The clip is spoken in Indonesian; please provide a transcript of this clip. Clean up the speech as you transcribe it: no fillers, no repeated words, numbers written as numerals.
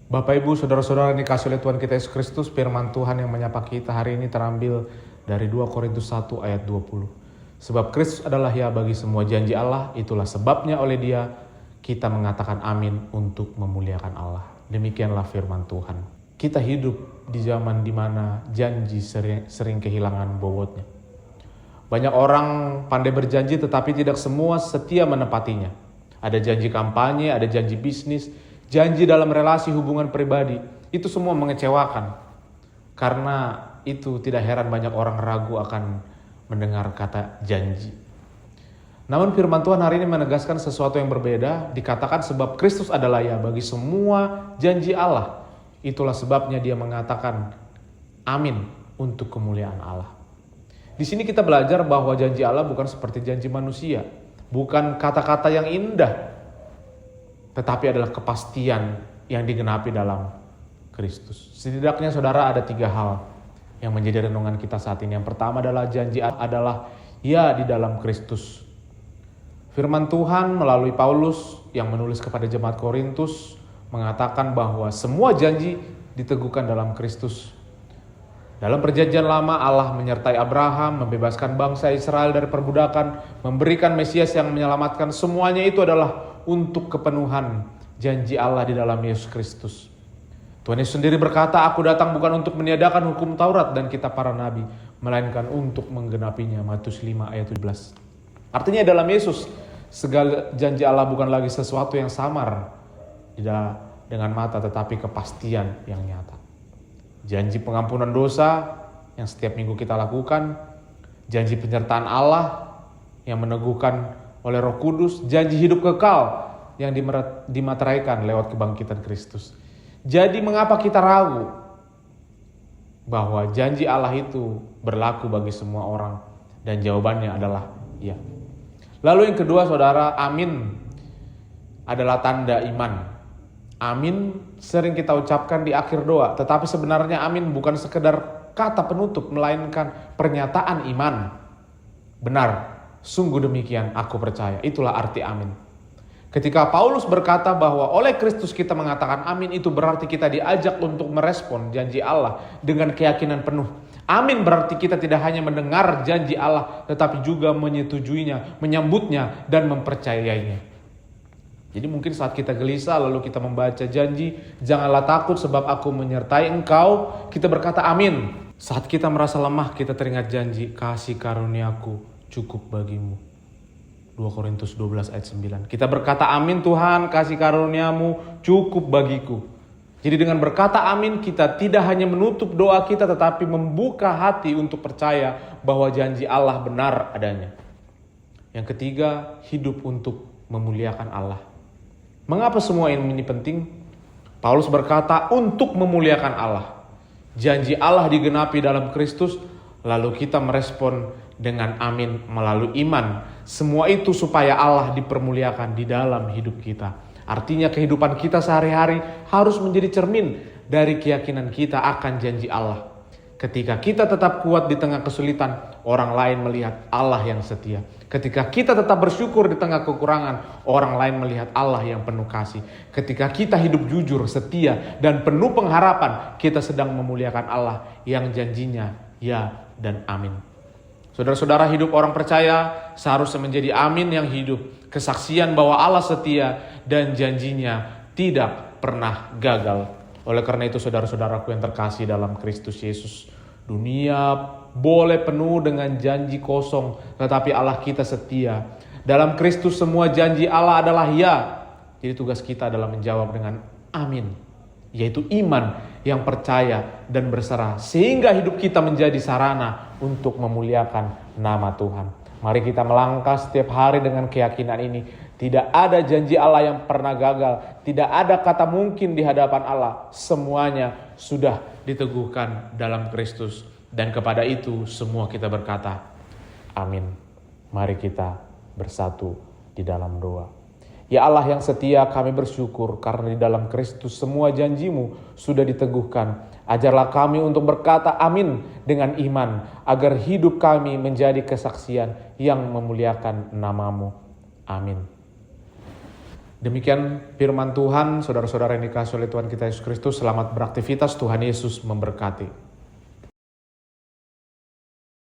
Bapak Ibu, saudara-saudara yang dikasihi oleh Tuhan kita Yesus Kristus, firman Tuhan yang menyapa kita hari ini terambil dari 2 Korintus 1 ayat 20. Sebab Kristus adalah ya bagi semua janji Allah, itulah sebabnya oleh Dia kita mengatakan amin untuk memuliakan Allah. Demikianlah firman Tuhan. Kita hidup di zaman di mana janji sering kehilangan bobotnya. Banyak orang pandai berjanji tetapi tidak semua setia menepatinya. Ada janji kampanye, ada janji bisnis, janji dalam relasi hubungan pribadi. Itu semua mengecewakan. Karena itu tidak heran banyak orang ragu akan mendengar kata janji. Namun firman Tuhan hari ini menegaskan sesuatu yang berbeda. Dikatakan sebab Kristus adalah ya bagi semua janji Allah. Itulah sebabnya Dia mengatakan amin untuk kemuliaan Allah. Di sini kita belajar bahwa janji Allah bukan seperti janji manusia. Bukan kata-kata yang indah, tetapi adalah kepastian yang digenapi dalam Kristus. Setidaknya saudara ada 3 hal yang menjadi renungan kita saat ini. Yang pertama adalah janji adalah ya di dalam Kristus. Firman Tuhan melalui Paulus yang menulis kepada jemaat Korintus mengatakan bahwa semua janji diteguhkan dalam Kristus. Dalam perjanjian lama Allah menyertai Abraham, membebaskan bangsa Israel dari perbudakan, memberikan Mesias yang menyelamatkan. Semuanya itu adalah untuk kepenuhan janji Allah di dalam Yesus Kristus. Tuhan Yesus sendiri berkata, aku datang bukan untuk meniadakan hukum Taurat dan kitab para nabi, melainkan untuk menggenapinya. Matius 5 ayat 17. Artinya dalam Yesus, segala janji Allah bukan lagi sesuatu yang samar dengan mata, tetapi kepastian yang nyata. Janji pengampunan dosa yang setiap minggu kita lakukan, janji penyertaan Allah yang meneguhkan oleh Roh Kudus, janji hidup kekal yang dimateraikan lewat kebangkitan Kristus. Jadi mengapa kita ragu bahwa janji Allah itu berlaku bagi semua orang? Dan jawabannya adalah ya. Lalu yang kedua saudara, amin adalah tanda iman. Amin sering kita ucapkan di akhir doa, tetapi sebenarnya amin bukan sekedar kata penutup, melainkan pernyataan iman. Benar, sungguh demikian aku percaya. Itulah arti amin. Ketika Paulus berkata bahwa oleh Kristus kita mengatakan amin, itu berarti kita diajak untuk merespon janji Allah dengan keyakinan penuh. Amin berarti kita tidak hanya mendengar janji Allah, tetapi juga menyetujuinya, menyambutnya, dan mempercayainya. Jadi mungkin saat kita gelisah lalu kita membaca janji, janganlah takut sebab aku menyertai engkau, kita berkata amin. Saat kita merasa lemah kita teringat janji, kasih karuniaku cukup bagimu. 2 Korintus 12 ayat 9. Kita berkata amin Tuhan, kasih karuniamu cukup bagiku. Jadi dengan berkata amin kita tidak hanya menutup doa kita tetapi membuka hati untuk percaya bahwa janji Allah benar adanya. Yang ketiga, hidup untuk memuliakan Allah. Mengapa semua ini penting? Paulus berkata untuk memuliakan Allah. Janji Allah digenapi dalam Kristus, lalu kita merespon dengan amin melalui iman. Semua itu supaya Allah dipermuliakan di dalam hidup kita. Artinya kehidupan kita sehari-hari harus menjadi cermin dari keyakinan kita akan janji Allah. Ketika kita tetap kuat di tengah kesulitan, orang lain melihat Allah yang setia. Ketika kita tetap bersyukur di tengah kekurangan, orang lain melihat Allah yang penuh kasih. Ketika kita hidup jujur, setia, dan penuh pengharapan, kita sedang memuliakan Allah yang janjinya ya dan amin. Saudara-saudara, hidup orang percaya seharusnya menjadi amin yang hidup. Kesaksian bahwa Allah setia dan janjinya tidak pernah gagal. Oleh karena itu saudara-saudaraku yang terkasih dalam Kristus Yesus, dunia boleh penuh dengan janji kosong, tetapi Allah kita setia. Dalam Kristus semua janji Allah adalah ya. Jadi tugas kita adalah menjawab dengan amin, yaitu iman yang percaya dan berserah, sehingga hidup kita menjadi sarana untuk memuliakan nama Tuhan. Mari kita melangkah setiap hari dengan keyakinan ini. Tidak ada janji Allah yang pernah gagal. Tidak ada kata mungkin di hadapan Allah. Semuanya sudah diteguhkan dalam Kristus. Dan kepada itu semua kita berkata, amin. Mari kita bersatu di dalam doa. Ya Allah yang setia, kami bersyukur karena di dalam Kristus semua janjimu sudah diteguhkan. Ajarlah kami untuk berkata amin dengan iman, agar hidup kami menjadi kesaksian yang memuliakan namamu. Amin. Demikian firman Tuhan, saudara-saudara yang dikasihi oleh Tuhan kita Yesus Kristus, selamat beraktivitas, Tuhan Yesus memberkati.